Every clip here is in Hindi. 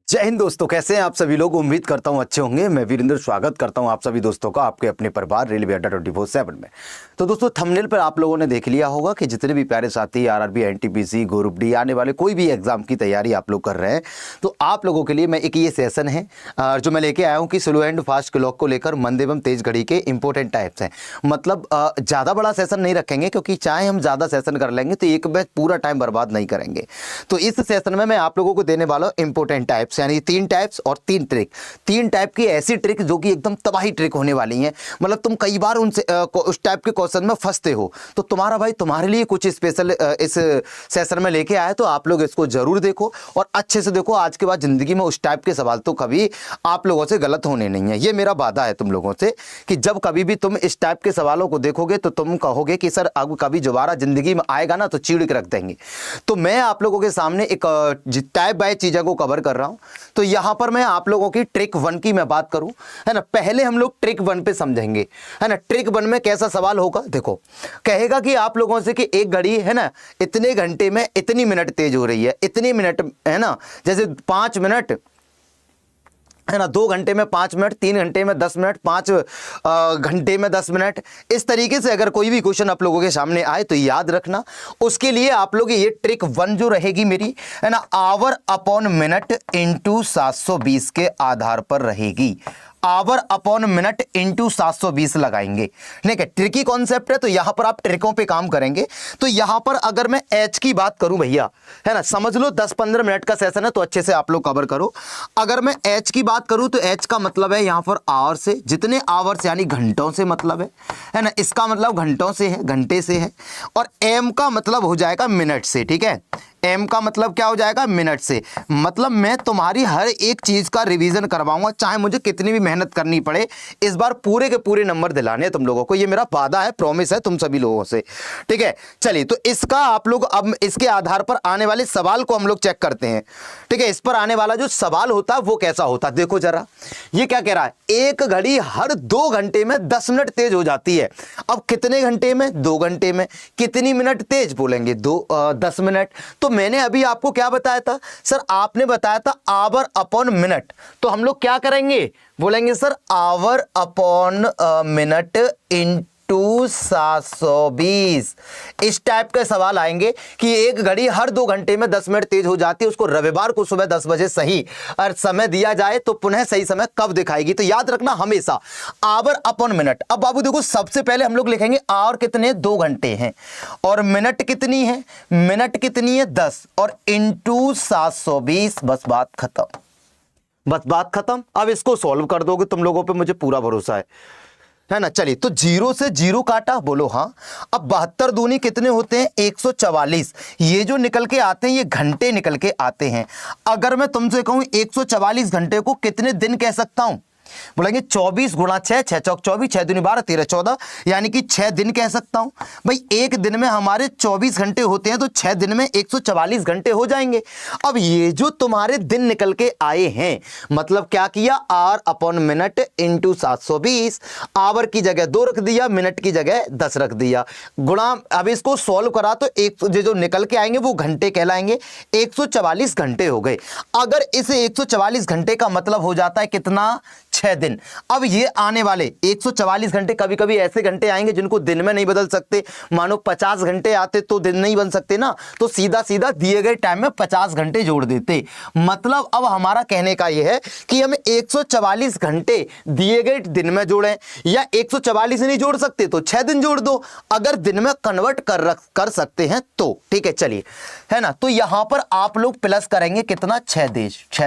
जय हिंद दोस्तों, कैसे हैं आप सभी लोग। उम्मीद करता हूं अच्छे होंगे। मैं वीरेंद्र स्वागत करता हूं आप सभी दोस्तों का आपके अपने परिवार रेलवे अड्डा 24/7 में। तो दोस्तों, थंबनेल पर आप लोगों ने देख लिया होगा कि जितने भी प्यारे साथी आरआरबी, एनटीपीसी, ग्रुप डी आने वाले कोई भी एग्जाम की तैयारी आप लोग कर रहे हैं, तो आप लोगों के लिए मैं एक ये सेशन है जो मैं लेके आया हूँ कि स्लो एंड फास्ट क्लॉक को लेकर मंद एवं तेज घड़ी के इंपॉर्टेंट टाइप्स हैं। मतलब ज़्यादा बड़ा सेशन नहीं रखेंगे, क्योंकि चाहे हम ज़्यादा सेशन कर लेंगे तो एक बैच पूरा टाइम बर्बाद नहीं करेंगे। तो इस सेशन में मैं आप लोगों को देने वाला हूँ इंपॉर्टेंट टाइप्स, यानी 3 टाइप्स और 3 ट्रिक। 3 टाइप की ऐसी ट्रिक जो कि एकदम तबाही ट्रिक होने वाली हैं। मतलब तुम कई बार उनसे उस टाइप के क्वेश्चन में फंसते हो, तो तुम्हारा भाई तुम्हारे लिए कुछ स्पेशल इस सेशन में लेके आया। तो आप लोग इसको जरूर देखो और अच्छे से देखो। आज के बाद जिंदगी में उस टाइप के सवाल तो कभी आप लोगों से गलत होने नहीं है। ये मेरा वादा है तुम लोगों से कि जब कभी भी तुम इस टाइप के सवालों को देखोगे तो तुम कहोगे कि सर अब कभी दोबारा जिंदगी में आएगा ना तो चीड़ के रख देंगे। तो मैं आप लोगों के सामने एक टाइप बाय चीज़ों को कवर कर रहा हूं। तो यहां पर मैं आप लोगों की ट्रिक 1 की मैं बात करूं, है ना। पहले हम लोग ट्रिक 1 पे समझेंगे, है ना। ट्रिक 1 में कैसा सवाल होगा, देखो। कहेगा कि आप लोगों से कि एक घड़ी, है ना, इतने घंटे में इतनी मिनट तेज हो रही है, इतनी मिनट, है ना। जैसे 5 मिनट, है ना, 2 घंटे में 5 मिनट, 3 घंटे में 10 मिनट, 5 घंटे में 10 मिनट। इस तरीके से अगर कोई भी क्वेश्चन आप लोगों के सामने आए तो याद रखना। उसके लिए आप लोग ये ट्रिक 1 जो रहेगी मेरी, है ना, आवर अपॉन मिनट इंटू 720 के आधार पर रहेगी। आवर अपॉन मिनट इंटू 720 लगाएंगे। ठीक है, ट्रिकी कॉन्सेप्ट है, तो यहां पर आप ट्रिकों पे काम करेंगे। तो यहां पर अगर मैं एच की बात करूं भैया, है ना, समझ लो 10-15 मिनट का सेशन है, तो अच्छे से आप लोग कवर करो। अगर मैं एच की बात करूं तो एच का मतलब है यहां पर आवर से, जितने आवर्स यानी घंटों से मतलब है ना। इसका मतलब घंटों से है, घंटे से है। और एम का मतलब हो जाएगा मिनट से। ठीक है, एम का मतलब क्या हो जाएगा, मिनट से। मतलब मैं तुम्हारी हर एक चीज का रिवीजन करवाऊंगा, चाहे मुझे कितनी भी मेहनत करनी पड़े। इस बार पूरे के पूरे नंबर दिलाने हैं तुम लोगों को, ये मेरा वादा है, प्रॉमिस है तुम सभी लोगों से। ठीक है, चलिए, तो इसका आप लोग अब इसके आधार पर आने वाले सवाल को हम लोग चेक करते हैं। ठीक है, इस पर आने वाला जो सवाल होता है वो कैसा होता है, देखो जरा। ये क्या कह रहा है, एक घड़ी हर 2 घंटे में 10 मिनट तेज हो जाती है। अब कितने घंटे में, 2 घंटे में। कितनी मिनट तेज बोलेंगे, 10 मिनट। तो मैंने अभी आपको क्या बताया था सर, आपने बताया था आवर अपॉन मिनट। तो हम लोग क्या करेंगे, बोलेंगे sir hour upon minute into 720। इस टाइप के सवाल आएंगे कि एक घड़ी हर 2 घंटे में 10 मिनट तेज हो जाती है, उसको रविवार को सुबह 10 बजे सही और समय दिया जाए तो पुनः सही समय कब दिखाएगी। तो याद रखना हमेशा आवर अपॉन मिनट। अब बाबू देखो, सबसे पहले हम लोग लिखेंगे आवर कितने, 2 घंटे हैं, और मिनट कितनी है, मिनट कितनी है 10, और इंटू 720। बस बात खत्म, बस बात खत्म। अब इसको सॉल्व कर दोगे तुम लोगों पे मुझे पूरा भरोसा है ना। चलिए, तो 0 से 0 काटा, बोलो हाँ। अब 72 दूनी कितने होते हैं, 144। ये जो निकल के आते हैं ये घंटे निकल के आते हैं। अगर मैं तुमसे कहूं 144 घंटे को कितने दिन कह सकता हूं, बोलेंगे 24 गुणा 6, 6 चौक 24, 6 दूनी 12, 13 14, यानी कि 6 दिन कह सकता हूं। भाई एक दिन में हमारे 24 घंटे होते हैं, तो 6 दिन में 144 घंटे हो जाएंगे। अब ये जो तुम्हारे दिन निकल के आए हैं, मतलब क्या किया, hour upon minute into 720। Hour की जगह 2 रख दिया, मिनट की जगह 10 रख दिया, गुणा। अब इसको सॉल्व करा तो एक जो निकल के आएंगे वो घंटे कहलाएंगे। 144 घंटे हो गए। अगर इस 144 घंटे का मतलब हो जाता है कितना, 6 दिन। अब ये आने वाले 144 घंटे, कभी कभी ऐसे घंटे आएंगे जिनको दिन में नहीं बदल सकते। मानो 50 घंटे आते तो दिन नहीं बन सकते ना, तो सीधा सीधा दिए गए टाइम में 50 घंटे जोड़ देते। मतलब अब हमारा कहने का यह है कि हम 144 घंटे दिए गए दिन में जोड़ें, या 144 नहीं जोड़ सकते तो 6 दिन जोड़ दो, अगर दिन में कन्वर्ट कर सकते हैं तो। ठीक है, चलिए, है ना। तो यहां पर आप लोग प्लस करेंगे कितना, 6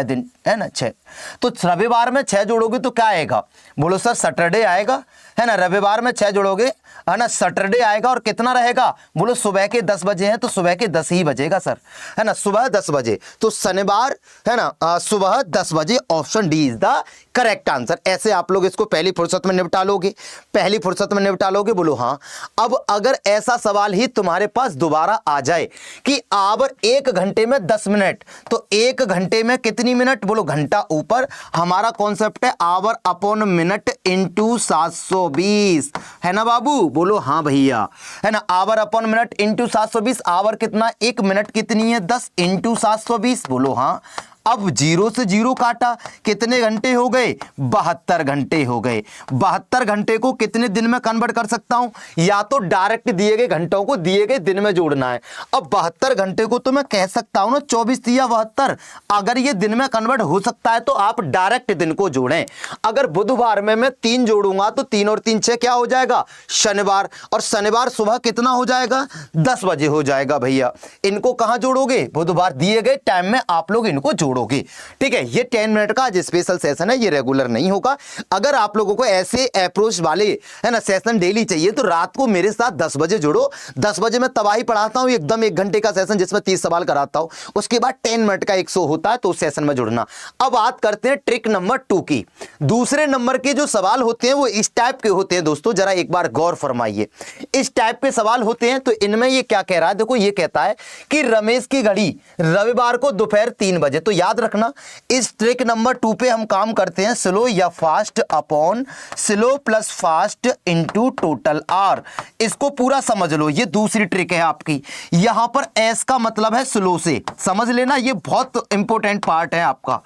दिन, है ना, 6। तो रविवार में 6 जोड़ोगे तो क्या आएगा, बोलो सर सैटरडे आएगा, है ना। रविवार में 6 जोड़ोगे, है ना, सैटरडे आएगा। और कितना रहेगा, बोलो सुबह के 10 बजे हैं तो सुबह के 10 ही बजेगा सर, है ना, सुबह 10 बजे। तो शनिवार, है ना, सुबह 10 बजे, option D is the correct answer. ऐसे आप लोग इसको पहली फुर्सत में निपटा लोगे, पहली फुर्सत में निपटा लोगे, बोलो हाँ। अब अगर ऐसा सवाल ही तुम्हारे पास दोबारा आ जाए कि आवर 1 घंटे में 10 मिनट, तो 1 घंटे में कितनी मिनट, बोलो घंटा ऊपर। हमारा कॉन्सेप्ट है आवर अपॉन मिनट इंटू 720, है ना बाबू, बोलो हाँ भैया, है ना। Hour upon minute into 720, hour कितना, 1 मिनट कितनी है 10 इंटू 720, बोलो हाँ। अब 0 से 0 काटा, कितने घंटे हो गए? 72 घंटे हो गए। 72 घंटे को कितने दिन में कन्वर्ट कर सकता हूं? या तो डायरेक्ट दिए गए घंटों को दिए गए दिन में जोड़ना है। अब 72 घंटे को तो मैं कह सकता हूं ना 24 या 72, अगर ये दिन में कन्वर्ट हो सकता है तो आप डायरेक्ट दिन को जोड़ें। अगर बुधवार में मैं 3 जोड़ूंगा तो 3 और 3 6 क्या हो जाएगा? शनिवार, और शनिवार सुबह कितना हो जाएगा? 10 बजे हो जाएगा भैया। इनको कहां जोड़ोगे? बुधवार दिए गए टाइम में आप लोग इनको जोड़ोगे। ठीक है, ये 10 मिनट का आज स्पेशल सेशन है, ये रेगुलर नहीं होगा। अगर आप लोगों को ऐसे अप्रोच वाले है ना सेशन डेली चाहिए तो रात को मेरे साथ 10 बजे जुड़ो। 10 बजे मैं तबाही पढ़ाता हूं, एकदम 1 घंटे का सेशन जिसमें 30 सवाल कराता हूं। उसके बाद 10 मिनट का 100 होता है, तो उस सेशन में जुड़ना। अब बात करते हैं ट्रिक नंबर 2 की। दूसरे नंबर के जो सवाल होते हैं वो इस टाइप के होते हैं दोस्तों, जरा एक बार गौर फरमाइए। इस टाइप के सवाल होते हैं तो इनमें ये क्या कह रहा है? देखो ये कहता है कि रमेश की घड़ी रविवार को दोपहर 3 बजे। तो याद रखना इस ट्रिक नंबर 2 पे हम काम करते हैं स्लो या fast upon slow plus fast into total R. इसको पूरा समझ लो, ये दूसरी ट्रिक है आपकी। यहां पर एस का मतलब है स्लो से, समझ लेना, ये बहुत इंपॉर्टेंट पार्ट है आपका।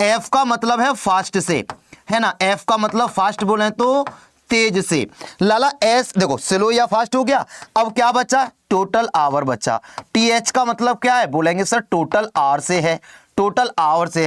एफ का मतलब है फास्ट से, है ना, एफ का मतलब फास्ट बोले तो तेज से। लाला एस देखो स्लो या फास्ट हो गया। अब क्या बचा? टोटल आवर बचा। टी एच का मतलब क्या है? बोलेंगे सर टोटल आवर से है, टोटल आवर से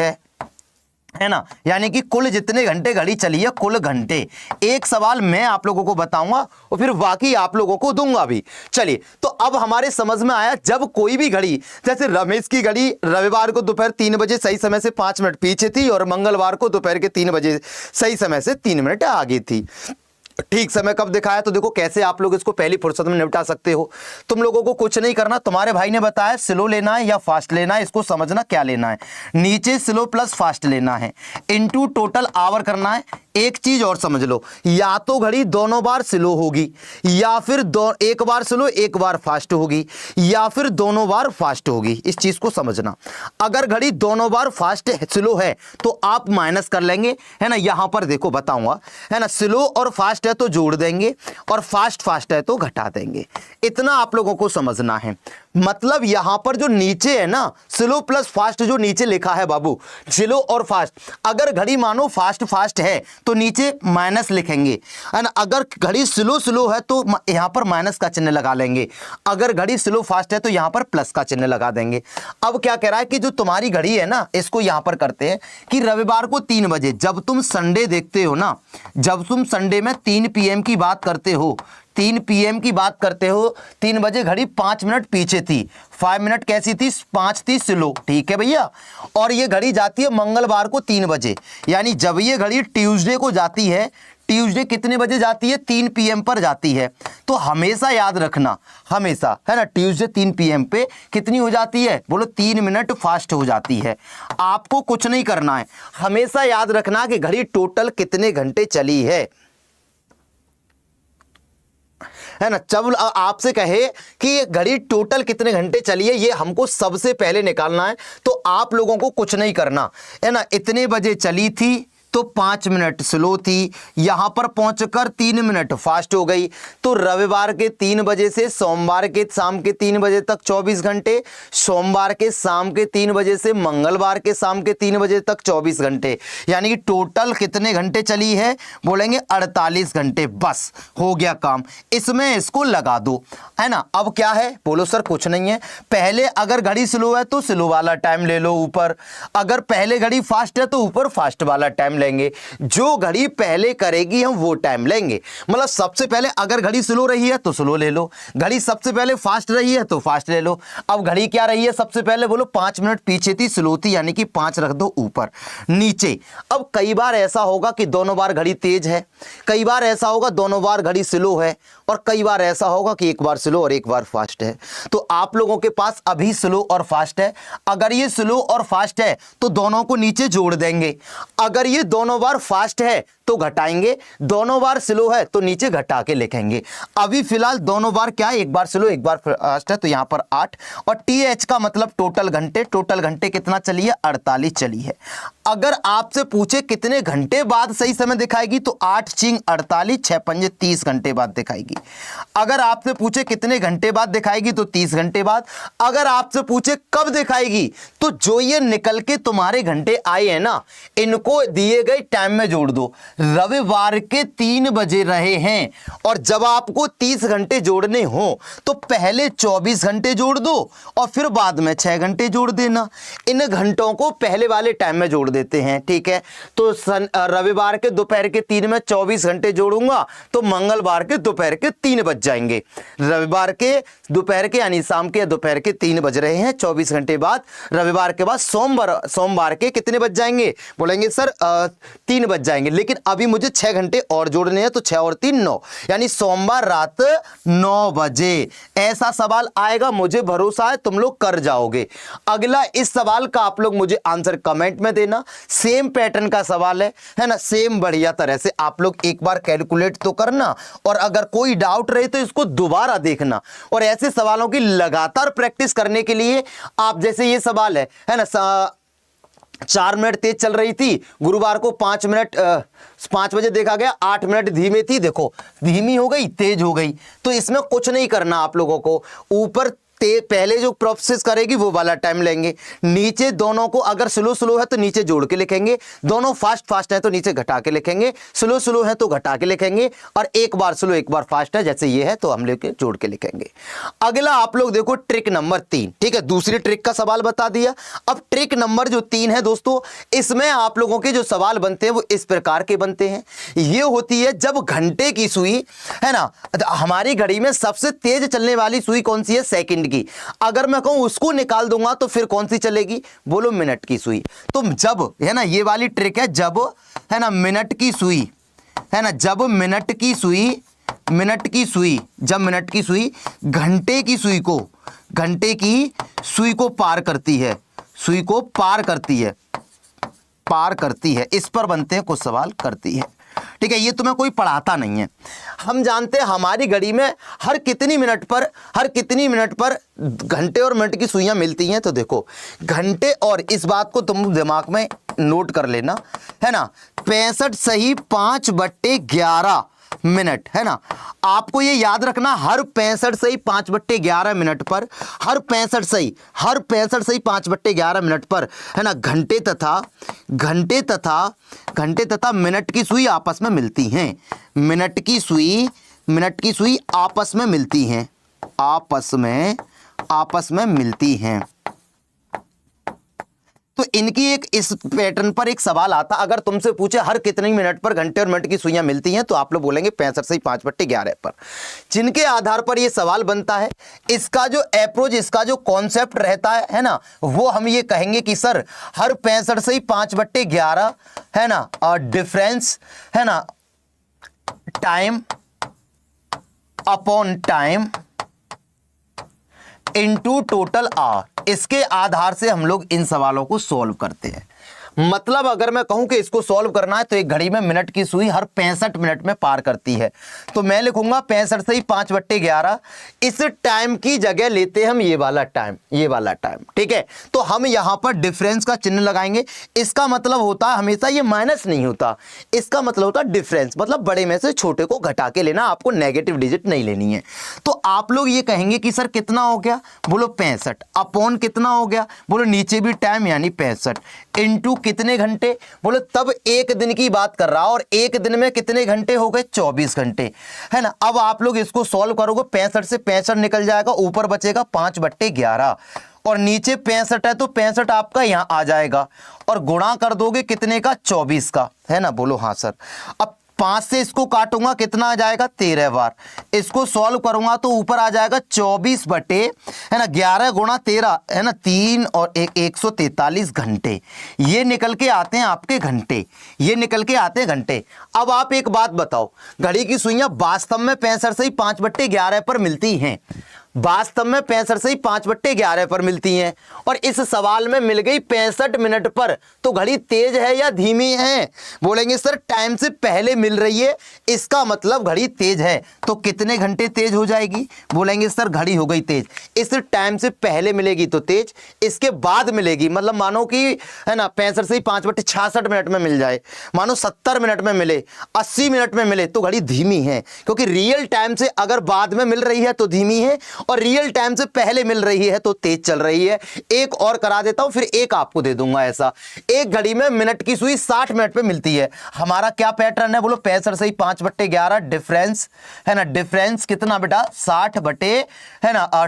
है ना, यानी कि कुल जितने घंटे घड़ी चली है, कुल घंटे। एक सवाल मैं आप लोगों को बताऊंगा और फिर बाकी आप लोगों को दूंगा भी। चलिए, तो अब हमारे समझ में आया, जब कोई भी घड़ी, जैसे रमेश की घड़ी रविवार को दोपहर 3 बजे सही समय से 5 मिनट पीछे थी और मंगलवार को दोपहर के 3 बजे सही समय से 3 मिनट आगे थी। ठीक समय कब दिखाया? तो देखो कैसे आप लोग इसको पहली फुर्सत में निपटा सकते हो। तुम लोगों को कुछ नहीं करना, तुम्हारे भाई ने बताया स्लो लेना है या फास्ट लेना है, इसको समझना क्या लेना है। नीचे स्लो प्लस फास्ट लेना है, इनटू टोटल आवर करना है। एक चीज और समझ लो, या तो घड़ी दोनों बार स्लो होगी या फिर एक बार स्लो एक बार फास्ट होगी, या फिर दोनों बार फास्ट होगी। इस चीज को समझना। अगर घड़ी दोनों बार फास्ट स्लो है तो आप माइनस कर लेंगे, है ना। यहां पर देखो बताऊंगा, है ना, स्लो और फास्ट है तो जोड़ देंगे और फास्ट फास्ट है तो घटा देंगे। इतना आप लोगों को समझना है। मतलब यहां पर जो नीचे है ना स्लो प्लस फास्ट, जो नीचे लिखा है बाबू स्लो और फास्ट, अगर घड़ी मानो फास्ट फास्ट है तो नीचे माइनस लिखेंगे, है ना। अगर घड़ी स्लो स्लो है तो यहां पर माइनस का चिन्ह लगा लेंगे, अगर घड़ी स्लो फास्ट है तो यहां पर प्लस का चिन्ह लगा देंगे। अब क्या कह रहा है कि जो तुम्हारी घड़ी है ना, इसको यहां पर करते हैं कि रविवार को 3 बजे, जब तुम संडे देखते हो ना, जब तुम संडे में 3 PM की बात करते हो, 3 PM की बात करते हो, 3 बजे घड़ी 5 मिनट पीछे थी, 5 मिनट कैसी थी? 5 थी स्लो, ठीक है भैया। और ये घड़ी जाती है मंगलवार को 3 बजे, यानी जब ये घड़ी ट्यूसडे को जाती है, ट्यूसडे कितने बजे जाती है? 3 PM पर जाती है। तो हमेशा याद रखना, हमेशा, है ना, ट्यूसडे 3 PM पे कितनी हो जाती है? बोलो 3 मिनट फास्ट हो जाती है। आपको कुछ नहीं करना है, हमेशा याद रखना कि घड़ी टोटल कितने घंटे चली है ना। जब आपसे कहे कि घड़ी टोटल कितने घंटे चली है, ये हमको सबसे पहले निकालना है। तो आप लोगों को कुछ नहीं करना, है ना। इतने बजे चली थी तो 5 मिनट स्लो थी, यहां पर पहुंचकर 3 मिनट फास्ट हो गई। तो रविवार के 3 बजे से सोमवार के शाम के 3 बजे तक 24 घंटे, सोमवार के शाम के 3 बजे से मंगलवार के शाम के 3 बजे तक 24 घंटे, यानी कि टोटल कितने घंटे चली है? बोलेंगे 48 घंटे। बस हो गया काम, इसमें इसको लगा दो, है ना। अब क्या है? बोलो सर कुछ नहीं है। पहले अगर घड़ी स्लो है तो स्लो वाला टाइम ले लो ऊपर, अगर पहले घड़ी फास्ट है तो ऊपर फास्ट वाला टाइम लेंगे। जो घड़ी पहले करेगी हम वो टाइम लेंगे। मतलब सबसे पहले अगर घड़ी स्लो रही है तो स्लो ले लो, घड़ी सबसे पहले फास्ट रही है तो फास्ट ले लो। अब घड़ी क्या रही है सबसे पहले? बोलो 5 मिनट पीछे थी, स्लो थी, यानी कि 5 रख दो ऊपर नीचे। अब कई बार ऐसा होगा कि दोनों बार घड़ी तेज है, कई बार ऐसा होगा दोनों बार घड़ी स्लो है, और कई बार ऐसा होगा कि एक बार स्लो और एक बार फास्ट है। तो आप लोगों के पास अभी स्लो और फास्ट है, अगर ये स्लो और फास्ट है तो दोनों को नीचे जोड़ देंगे। अगर ये दोनों बार फास्ट है तो घटाएंगे, दोनों बार स्लो है तो नीचे घटा के लिखेंगे। अभी फिलहाल दोनों बार क्या है? एक बार स्लो एक बार फास्ट है, तो यहां पर 8। और TH का मतलब टोटल घंटे, टोटल घंटे कितना चली है? 48 चली है। अगर आपसे पूछे कितने घंटे बाद सही समय दिखाएगी तो 8 चिंग 48, 6 पंजे 30 घंटे बाद दिखाएगी। अगर आपसे पूछे कितने घंटे बाद दिखाएगी तो 30 घंटे बाद। अगर आपसे पूछे कब दिखाएगी तो जो ये निकल के तुम्हारे घंटे आए हैं ना, इनको दिए गए टाइम में जोड़ दो। रविवार के 3 बजे रहे हैं और जब आपको 30 घंटे जोड़ने हो तो पहले 24 घंटे जोड़ दो और फिर बाद में 6 घंटे जोड़ देना। इन घंटों को पहले वाले टाइम में जोड़ देते हैं, ठीक है। तो रविवार के दोपहर के 3 में 24 घंटे जोड़ूंगा तो मंगलवार के दोपहर के 3 बज जाएंगे। रविवार के दोपहर के यानी शाम के दोपहर के 3 बज रहे हैं, 24 घंटे बाद रविवार के बाद सोमवार के कितने बज जाएंगे? बोलेंगे सर 3 बज जाएंगे, लेकिन अभी मुझे 6 घंटे और जोड़ने हैं, तो 6 और 3 9, यानी सोमवार रात 9 बजे। ऐसा सवाल आएगा, मुझे भरोसा है तुम लोग कर जाओगे। अगला इस सवाल का आप लोग मुझे आंसर कमेंट में देना। सेम पैटर्न का सवाल है ना, सेम बढ़िया तरह से आप लोग एक बार कैलकुलेट तो करना और अगर कोई डाउट रहे तो इसको दोबारा देखना। और ऐसे सवालों की लगातार प्रैक्टिस करने के लिए आप, जैसे ये सवाल है ना, 4 मिनट तेज चल रही थी, गुरुवार को 5 मिनट 5 बजे देखा गया, 8 मिनट धीमे थी, देखो धीमी हो गई तेज हो गई। तो इसमें कुछ नहीं करना आप लोगों को, ऊपर पहले जो प्रोसेस करेगी वो वाला टाइम लेंगे, नीचे दोनों को अगर स्लो है तो नीचे जोड़ के लिखेंगे, दोनों फास्ट है तो नीचे घटा के लिखेंगे, स्लो है तो घटा के लिखेंगे, और एक बार स्लो एक बार फास्ट है जैसे ये है तो हम लेके जोड़ के लिखेंगे। अगला आप लोग देखो ट्रिक नंबर 3, ठीक है, दूसरी ट्रिक का सवाल बता दिया। अब ट्रिक नंबर जो 3 है दोस्तों, इसमें आप लोगों के जो सवाल बनते हैं वो इस प्रकार के बनते हैं। ये होती है जब घंटे की सुई है ना, हमारी घड़ी में सबसे तेज चलने वाली सुई कौन सी है? सेकंड की। अगर मैं कहूं उसको निकाल दूंगा तो फिर कौन सी चलेगी? बोलो मिनट की सुई। तो जब है ना, ये वाली ट्रिक है, जब है ना मिनट की सुई है ना, जब मिनट की सुई जब मिनट की सुई घंटे की सुई को पार करती है, पार करती है, इस पर बनते हैं कुछ सवाल करती है, ठीक है। ये तुम्हें कोई पढ़ाता नहीं है। हम जानते हैं हमारी घड़ी में हर कितनी मिनट पर घंटे और मिनट की सुइयां मिलती हैं। तो देखो घंटे, और इस बात को तुम दिमाग में नोट कर लेना है ना, 65 सही 5/11 मिनट है ना। आपको ये याद रखना, हर 65 सही 5/11 मिनट पर, हर 65 सही 5/11 मिनट पर है ना घंटे तथा मिनट की सुई आपस में मिलती हैं। मिनट की सुई आपस में मिलती हैं। तो इनकी एक इस पैटर्न पर एक सवाल आता, अगर तुमसे पूछे हर कितने मिनट पर घंटे और मिनट की सुइयां मिलती हैं, तो आप लोग बोलेंगे 65 सही 5/11 पर। जिनके आधार पर यह सवाल बनता है, इसका जो अप्रोच, इसका जो कॉन्सेप्ट रहता है ना, वो हम ये कहेंगे कि सर हर 65 सही 5/11 है ना, और डिफरेंस है ना time upon time into total hour, इसके आधार से हम लोग इन सवालों को सॉल्व करते हैं। मतलब अगर मैं कहूं कि इसको सॉल्व करना है तो एक घड़ी में मिनट की सुई हर 65 मिनट में पार करती है, तो मैं लिखूंगा 65 सही 5/11। इस टाइम की जगह लेते हैं हम ये वाला टाइम, ठीक है। तो हम यहां पर डिफरेंस का चिन्ह लगाएंगे। इसका मतलब होता है, हमेशा ये माइनस नहीं होता, इसका मतलब होता है डिफरेंस, मतलब बड़े में से छोटे को घटा के लेना, आपको नेगेटिव डिजिट नहीं लेनी है। तो आप लोग ये कहेंगे कि सर कितना हो गया? बोलो 65, अपॉन कितना हो गया? बोलो नीचे भी टाइम यानी 65, इनटू कितने घंटे? बोलो तब एक दिन की बात कर रहा, और एक दिन में कितने घंटे हो गए? 24 घंटे है ना। अब आप लोग इसको सॉल्व करोगे, 65 से 65 निकल जाएगा, ऊपर बचेगा 5/11, और नीचे 65 है तो 65 आपका यहां आ जाएगा, और गुणा कर दोगे कितने का? 24 का, है ना। बोलो हाँ सर। अब 5 से इसको काटूंगा, कितना आ जाएगा? 13 बार। इसको सॉल्व करूंगा तो ऊपर आ जाएगा 24 बटे है ना 11 गुणा 13 है ना, 3 और 1 143 घंटे। ये निकल के आते हैं आपके घंटे, अब आप एक बात बताओ, घड़ी की सुइयां वास्तव में 65 से 5/11 पर मिलती हैं? वास्तव में 65 से ही 5/11 पर मिलती हैं और इस सवाल में मिल गई 65 मिनट पर, तो घड़ी तेज है या धीमी है? बोलेंगे सर टाइम से पहले मिल रही है, इसका मतलब घड़ी तेज है। तो कितने घंटे तेज हो जाएगी? बोलेंगे सर घड़ी हो गई तेज। इस टाइम से पहले मिलेगी तो तेज, इसके बाद मिलेगी, मतलब मानो कि है ना 65 से ही 5/66 मिनट में मिल जाए, मानो 70 मिनट में मिले, 80 मिनट में मिले, तो घड़ी धीमी है। क्योंकि रियल टाइम से अगर बाद में मिल रही है तो धीमी है और रियल टाइम से पहले मिल रही है तो तेज चल रही है। एक और करा देता हूं, फिर एक आपको दे दूंगा। ऐसा एक घड़ी में मिनट की सुई 60 मिनट पे मिलती है। हमारा क्या पैटर्न है? बोलो 65 से ही 5/11 डिफरेंस है ना, डिफरेंस कितना बेटा 60 बटे है ना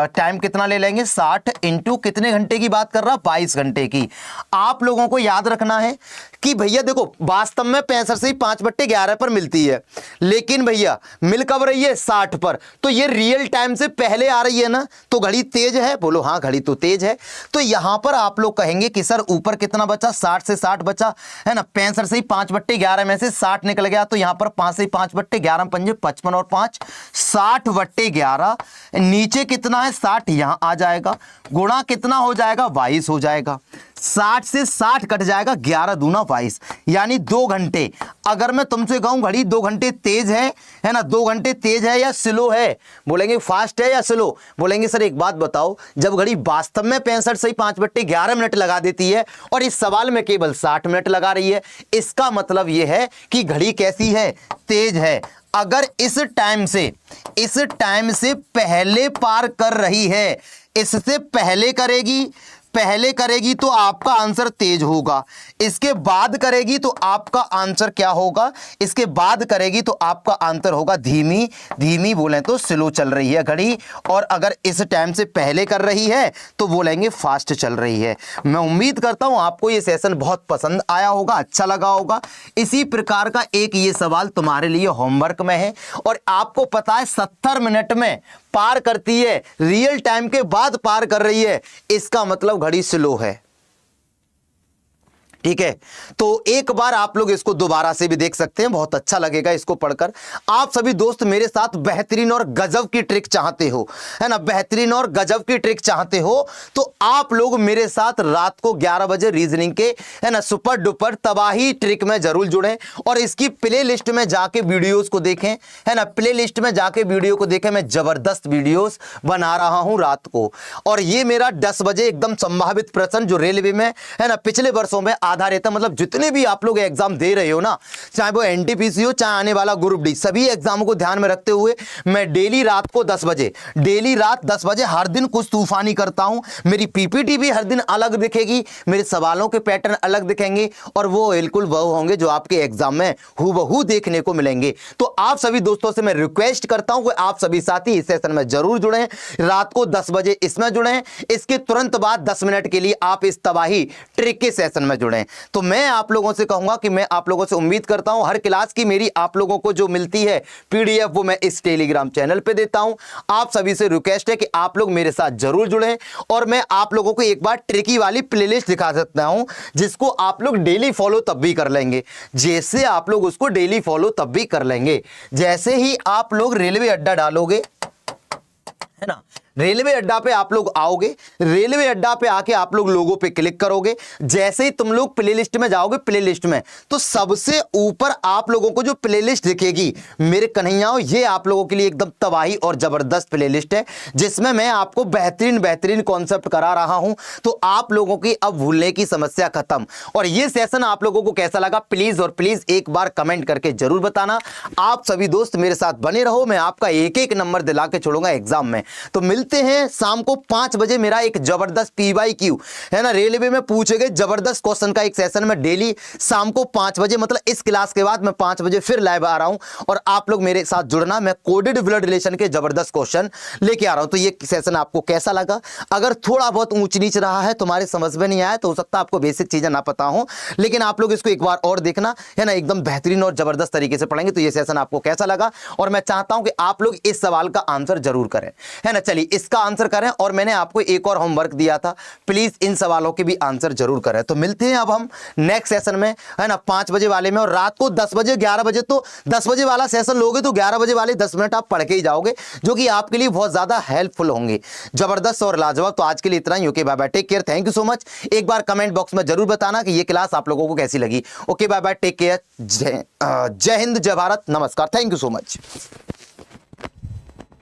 टाइम कितना ले लेंगे 60 इंटू कितने घंटे की बात कर रहा 22 घंटे की। आप लोगों को याद रखना है कि भैया देखो वास्तव में 65 से ही 5/11 पर मिलती है, लेकिन भैया मिल कब रही है 60 पर, तो ये रियल टाइम से पहले आ रही है ना, तो घड़ी तेज है। बोलो हाँ घड़ी तो तेज है। तो यहां पर आप लोग कहेंगे कि सर ऊपर कितना बचा 60 से 60 बचा है ना, 65 से ही 5/11 में से 60 निकल गया, तो यहां पर 5 से 5/11 पंजे 55 और 5 60/11। नीचे कितना है 60 यहां आ जाएगा, गुणा कितना हो जाएगा 22 हो जाएगा, 60 से 60 कट जाएगा, 11 दूना 22, यानी 2 घंटे। अगर मैं तुमसे कहूं घड़ी 2 घंटे तेज है ना, 2 घंटे तेज है या स्लो है? बोलेंगे फास्ट है या स्लो? बोलेंगे सर एक बात बताओ, जब घड़ी वास्तव में 65 से 5/11 मिनट लगा देती है और इस सवाल में केवल 60 मिनट लगा रही है, इसका मतलब यह है कि घड़ी कैसी है? तेज है। अगर इस टाइम से पहले पार कर रही है, इससे पहले करेगी तो आपका आंसर तेज होगा, इसके बाद करेगी तो आपका आंसर क्या होगा? इसके बाद करेगी तो आपका आंसर होगा धीमी। धीमी बोलें तो स्लो चल रही है घड़ी, और अगर इस टाइम से पहले कर रही है तो बोलेंगे फास्ट चल रही है। मैं उम्मीद करता हूं आपको ये सेशन बहुत पसंद आया होगा, अच्छा लगा होगा। इसी प्रकार का एक ये सवाल तुम्हारे लिए होमवर्क में है, और आपको पता है 70 मिनट में पार करती है, रियल टाइम के बाद पार कर रही है, इसका मतलब घड़ी स्लो है। ठीक है, तो एक बार आप लोग इसको दोबारा से भी देख सकते हैं, बहुत अच्छा लगेगा इसको पढ़कर। आप सभी दोस्त मेरे साथ बेहतरीन और गजब की ट्रिक चाहते हो, है ना, बेहतरीन और गजब की ट्रिक चाहते हो, तो आप लोग मेरे साथ रात को 11 बजे रीजनिंग के है ना सुपर डुपर तबाही ट्रिक में जरूर जुड़ें, और इसकी प्ले लिस्ट में जाके वीडियोस को देखें, है ना, प्ले लिस्ट में जाके वीडियो को देखें। मैं जबरदस्त वीडियोस बना रहा हूं रात को, और ये मेरा 10 बजे एकदम संभावित प्रश्न जो रेलवे में है ना पिछले वर्षों में आधारित है, मतलब जितने भी आप लोग एग्जाम दे रहे हो ना, चाहे वो एनटीपीसी हो चाहे आने वाला ग्रुप डी, सभी एग्जामों को ध्यान में रखते हुए मैं डेली रात को 10 बजे, डेली रात 10 बजे हर दिन कुछ तूफानी करता हूं। मेरी पीपीटी भी हर दिन अलग दिखेगी, मेरे सवालों के पैटर्न अलग दिखेंगे, और वो बिल्कुल वो होंगे जो आपके एग्जाम में हूबहू देखने को मिलेंगे। तो आप सभी दोस्तों से मैं रिक्वेस्ट करता हूं कि आप सभी साथी इस सेशन में जरूर जुड़ें, रात को 10 बजे इसमें जुड़ें, इसके तुरंत बाद 10 मिनट के लिए आप इस तबाही ट्रिक के सेशन में जुड़ें। तो मैं आप लोगों से कहूंगा कि मैं आप लोगों से उम्मीद करता हूं हर क्लास की मेरी आप लोगों को जो मिलती है पीडीएफ वो मैं इस टेलीग्राम चैनल पे देता हूं। आप सभी से रिक्वेस्ट है कि आप लोग मेरे साथ जरूर जुड़ें, और मैं आप लोगों को एक बार ट्रिकी वाली प्लेलिस्ट दिखा सकता हूं जिसको आप लोग डेली फॉलो तब भी कर लेंगे, जैसे आप लोग उसको डेली फॉलो तब भी कर लेंगे जैसे ही आप लोग रेलवे अड्डा डालोगे, है ना, रेलवे अड्डा पे आप लोग आओगे, रेलवे अड्डा पे आके आप लोग लोगों पे क्लिक करोगे, जैसे ही तुम लोग प्लेलिस्ट में जाओगे, प्लेलिस्ट में तो सबसे ऊपर आप लोगों को जो प्लेलिस्ट दिखेगी मेरे कन्हैयाओं, ये आप लोगों के लिए एकदम तबाही और जबरदस्त प्लेलिस्ट है, जिसमें मैं आपको बेहतरीन बेहतरीन कॉन्सेप्ट करा रहा हूं। तो आप लोगों की अब भूलने की समस्या खत्म। और ये सेशन आप लोगों को कैसा लगा प्लीज और प्लीज एक बार कमेंट करके जरूर बताना। आप सभी दोस्त मेरे साथ बने रहो, मैं आपका एक एक नंबर दिला के छोड़ूंगा एग्जाम में। तो मिलते हैं शाम को 5 बजे, मेरा एक जबरदस्त पीवाईक्यू है ना, रेलवे में पूछे गए जबरदस्त क्वेश्चन का एक सेशन में डेली शाम को 5 बजे, मतलब इस क्लास के बाद मैं 5 बजे फिर लाइव आ रहा हूं, और आप लोग मेरे साथ जुड़ना। मैं कोडेड ब्लड रिलेशन के जबरदस्त क्वेश्चन लेके आ रहा हूं। तो ये सेशन आपको कैसा लगा? अगर थोड़ा बहुत ऊंच नीच रहा है, तुम्हारे समझ में नहीं आया, तो हो सकता है आपको बेसिक चीजें ना पता हो, लेकिन आप लोग इसको एक बार और देखना, है ना, एकदम बेहतरीन और जबरदस्त तरीके से पढ़ेंगे। तो ये सेशन आपको कैसा लगा, और मैं चाहता हूं कि आप लोग इस सवाल का आंसर जरूर करें, है ना। चलिए इसका आंसर करें, और मैंने आपको एक और होमवर्क दिया था, प्लीज इन सवालों के भी आंसर जरूर करें। तो मिलते हैं अब हम नेक्स्ट सेशन में, है ना, 5 बजे वाले में, और रात को 10 बजे 11 बजे, तो 10 बजे वाला सेशन लोगे तो 11 बजे वाले 10 मिनट आप पढ़ के ही जाओगे, जो कि आपके लिए बहुत ज्यादा हेल्पफुल होंगे। जबरदस्त और लाजवाब। तो आज के लिए इतना ही। Okay bye bye, take care, thank you so much. एक बार कमेंट बॉक्स में जरूर बताना कि ये क्लास आप लोगों को कैसी लगी। Okay bye bye, take care, जय हिंद, जय भारत, नमस्कार, थैंक यू सो मच।